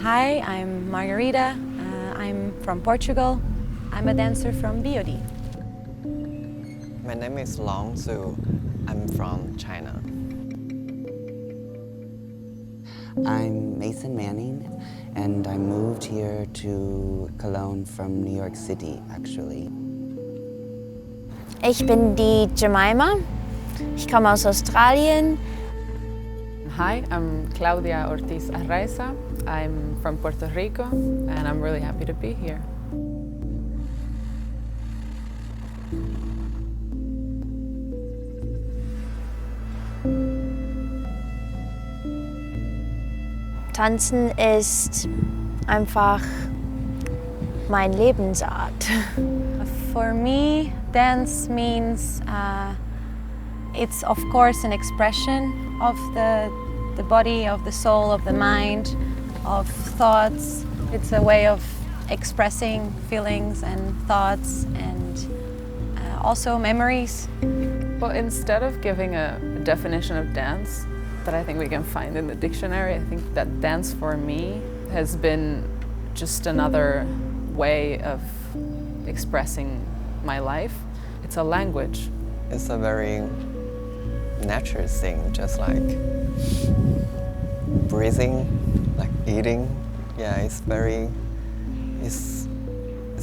Hi, I'm Margarita. I'm from Portugal. I'm a dancer from BOD. My name is Long Zhu. I'm from China. I'm Mason Manning, and I moved here to Cologne from New York City, actually. Ich bin die Jemima. Ich komme aus Australien. Hi, I'm Claudia Ortiz Arraiza. I'm from Puerto Rico, and I'm really happy to be here. Tanzen ist einfach mein Lebensart. For me, dance means it's of course an expression of the body, of the soul, of the mind, of thoughts. It's a way of expressing feelings and thoughts and also memories. Well, instead of giving a definition of dance that I think we can find in the dictionary, I think that dance for me has been just another way of expressing my life. It's a language. It's a very natural thing, just like breathing, like eating. Yeah, it's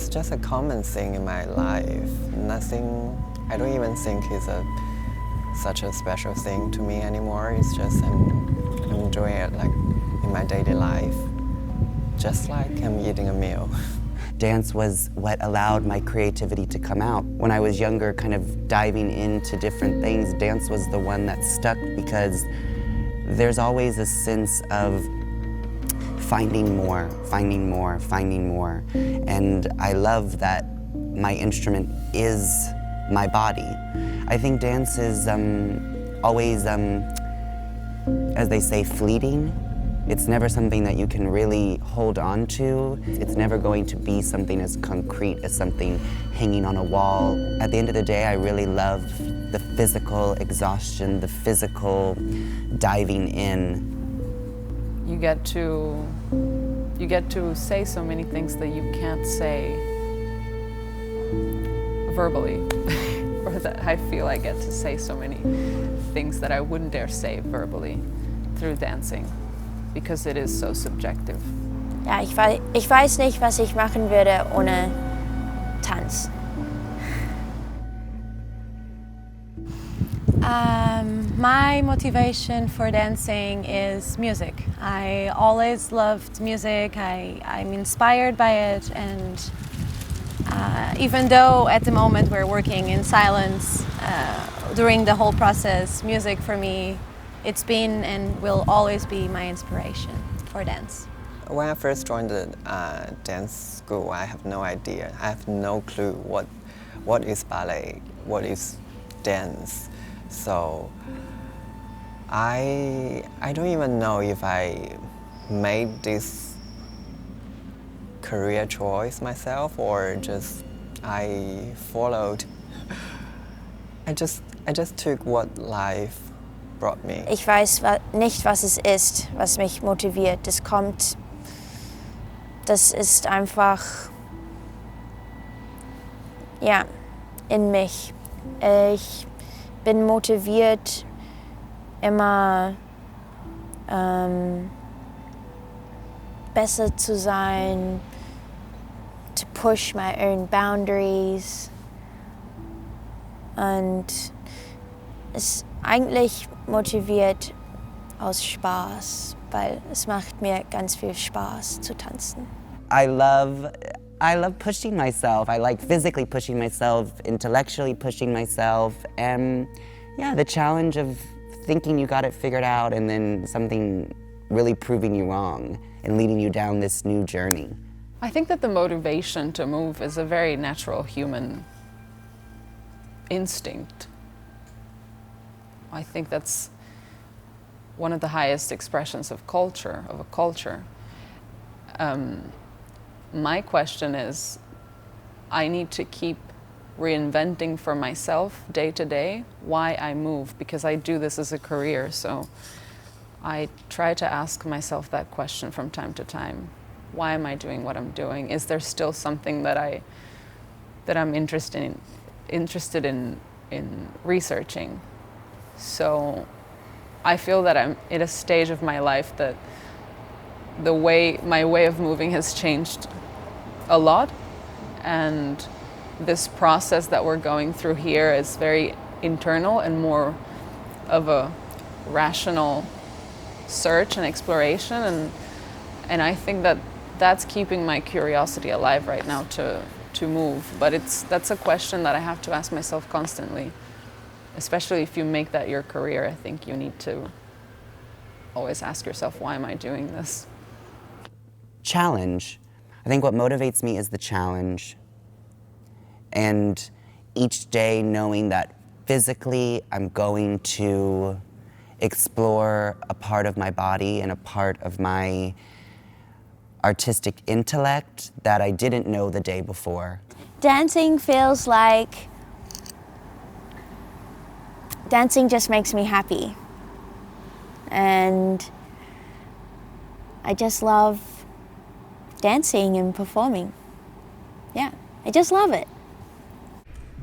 just a common thing in my life. Nothing, I don't even think it's such a special thing to me anymore. It's just I'm enjoying it like in my daily life, just like I'm eating a meal. Dance was what allowed my creativity to come out. When I was younger, kind of diving into different things, dance was the one that stuck because there's always a sense of finding more, finding more, finding more. And I love that my instrument is my body. I think dance is always, as they say, fleeting. It's never something that you can really hold on to. It's never going to be something as concrete as something hanging on a wall. At the end of the day, I really love the physical exhaustion, the physical diving in. You get to say so many things that you can't say verbally. Or that I feel I get to say so many things that I wouldn't dare say verbally through dancing, because it is so subjective. Ja, ich weiß nicht, was ich machen würde ohne Tanz. My motivation for dancing is music. I always loved music. I'm inspired by it, and even though at the moment we're working in silence, during the whole process, music for me, it's been and will always be my inspiration for dance. When I first joined the dance school, I have no idea. I have no clue what is ballet, what is dance. So I don't even know if I made this career choice myself or just I followed. I just took what life brought me. Ich weiß nicht, was es ist, was mich motiviert. Das ist einfach, ja, in mich. Ich bin motiviert, immer besser zu sein, to push my own boundaries. Und es eigentlich motiviert aus Spaß, weil es macht mir ganz viel Spaß zu tanzen. I love pushing myself. I like physically pushing myself, intellectually pushing myself, and yeah, the challenge of thinking you got it figured out and then something really proving you wrong and leading you down this new journey. I think that the motivation to move is a very natural human instinct. I think that's one of the highest expressions of a culture. My question is, I need to keep reinventing for myself day to day why I move, because I do this as a career, so I try to ask myself that question from time to time. Why am I doing what I'm doing? Is there still something that I'm interested in researching? So I feel that I'm at a stage of my life that my way of moving has changed a lot, and this process that we're going through here is very internal and more of a rational search and exploration, and I think that that's keeping my curiosity alive right now to move. But that's a question that I have to ask myself constantly. Especially if you make that your career, I think you need to always ask yourself, why am I doing this? Challenge. I think what motivates me is the challenge. And each day knowing that physically I'm going to explore a part of my body and a part of my artistic intellect that I didn't know the day before. Dancing just makes me happy. And I just love dancing and performing. Yeah, I just love it.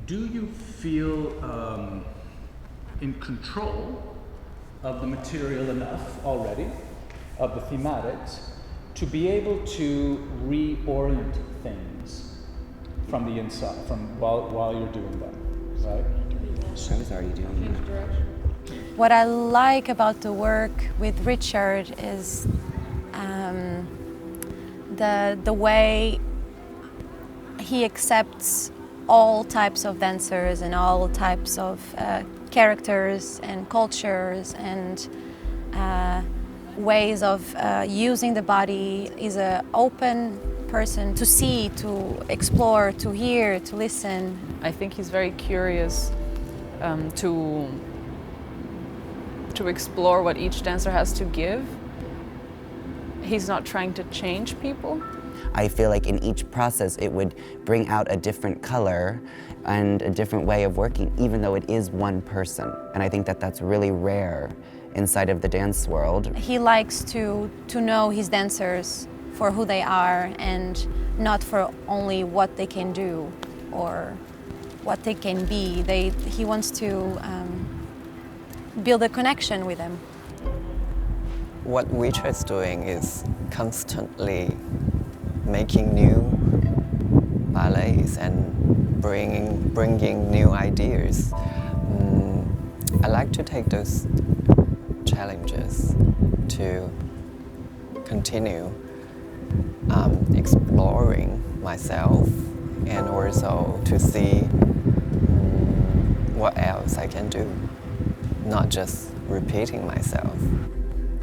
Do you feel in control of the material enough already, of the thematics, to be able to reorient things from the inside, while you're doing them, right? I was already doing that. What I like about the work with Richard is the way he accepts all types of dancers and all types of characters and cultures and ways of using the body. Is an open person to see, to explore, to hear, to listen. I think he's very curious to explore what each dancer has to give. He's not trying to change people. I feel like in each process it would bring out a different color and a different way of working, even though it is one person. And I think that that's really rare inside of the dance world. He likes to know his dancers for who they are and not for only what they can do or what they can be. He wants to build a connection with them. What Richard is doing is constantly making new ballets and bringing new ideas. I like to take those challenges to continue exploring myself and also to see what else I can do, not just repeating myself.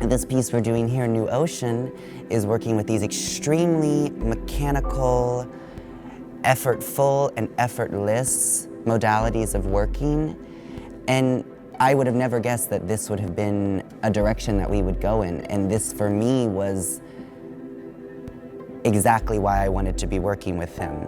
And this piece we're doing here, New Ocean, is working with these extremely mechanical, effortful, and effortless modalities of working. And I would have never guessed that this would have been a direction that we would go in. And this, for me, was exactly why I wanted to be working with him.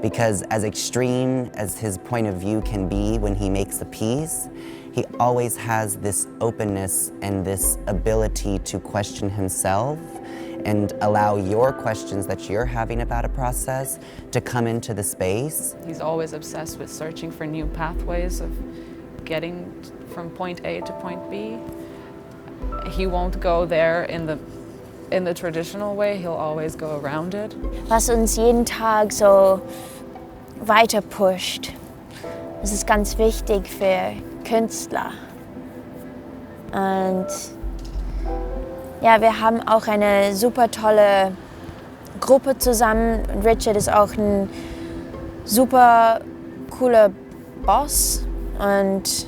Because as extreme as his point of view can be when he makes a piece, he always has this openness and this ability to question himself and allow your questions that you're having about a process to come into the space. He's always obsessed with searching for new pathways of getting from point A to point B. He won't go there in the traditional way, he'll always go around it. Was uns jeden Tag so weiter pusht. Das ist ganz wichtig für Künstler. Und ja, wir haben auch eine super tolle Gruppe zusammen. Und Richard ist auch ein super cooler Boss. Und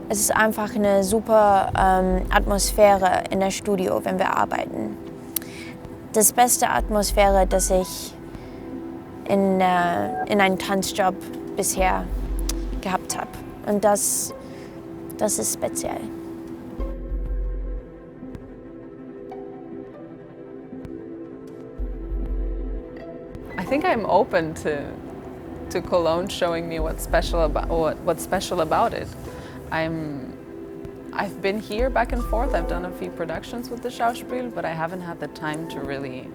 es ist einfach eine super Atmosphäre in der Studio, wenn wir arbeiten. Das beste Atmosphäre, das ich in einem Tanzjob bisher gehabt habe. Und das ist speziell. I think I'm open to Cologne showing me what's special about it. I've been here back and forth. I've done a few productions with the Schauspiel, but I haven't had the time to really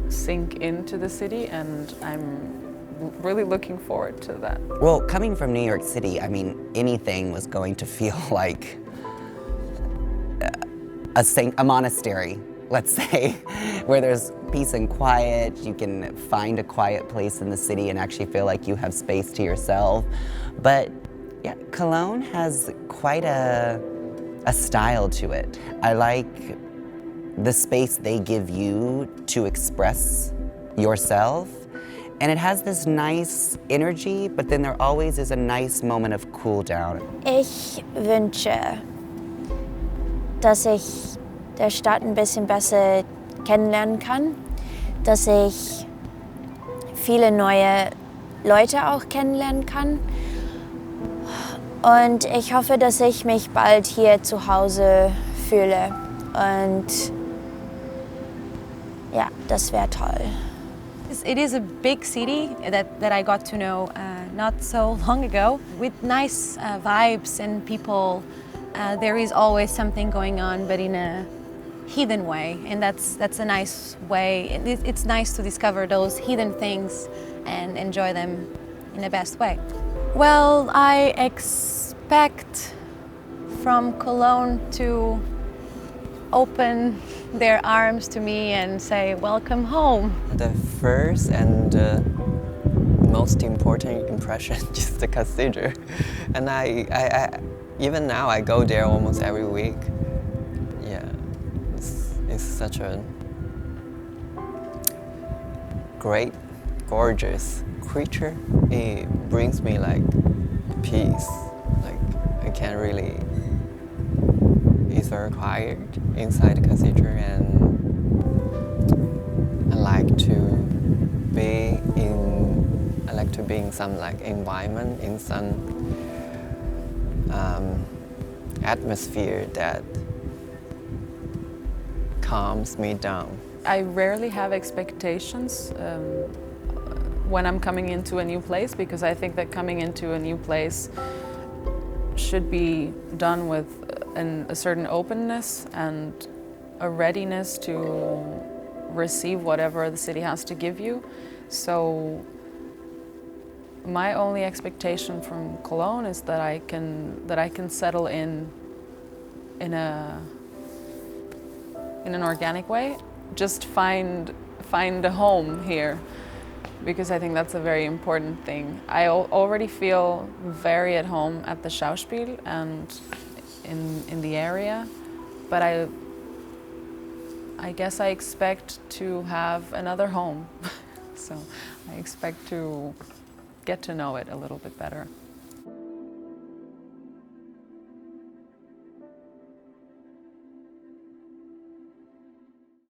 sink into the city, and I'm really looking forward to that. Well, coming from New York City, I mean, anything was going to feel like a monastery, let's say, where there's peace and quiet. You can find a quiet place in the city and actually feel like you have space to yourself. But yeah, Cologne has quite a style to it. I like the space they give you to express yourself. And it has this nice energy, but then there always is a nice moment of cool down. Ich wünsche, dass ich der Stadt ein bisschen besser kennenlernen kann, dass ich viele neue Leute auch kennenlernen kann. Und ich hoffe, dass ich mich bald hier zu Hause fühle. Und ja, das wäre toll. It is a big city that I got to know not so long ago, with nice vibes and people. There is always something going on, but in a hidden way, and that's a nice way. It's nice to discover those hidden things and enjoy them in the best way. Well, I expect from Cologne to open their arms to me and say, welcome home. The first and most important impression is the cathedral. And I even now I go there almost every week. Yeah, it's such a great, gorgeous creature. It brings me like peace. Like I can't really. It's very quiet inside the cathedral, and I like to be in some like environment, in some atmosphere that calms me down. I rarely have expectations when I'm coming into a new place, because I think that coming into a new place should be done with a certain openness and a readiness to receive whatever the city has to give you. So my only expectation from Cologne is that I can settle in an organic way, just find a home here, because I think that's a very important thing. I already feel very at home at the Schauspiel and in the area, but I guess I expect to have another home. So I expect to get to know it a little bit better.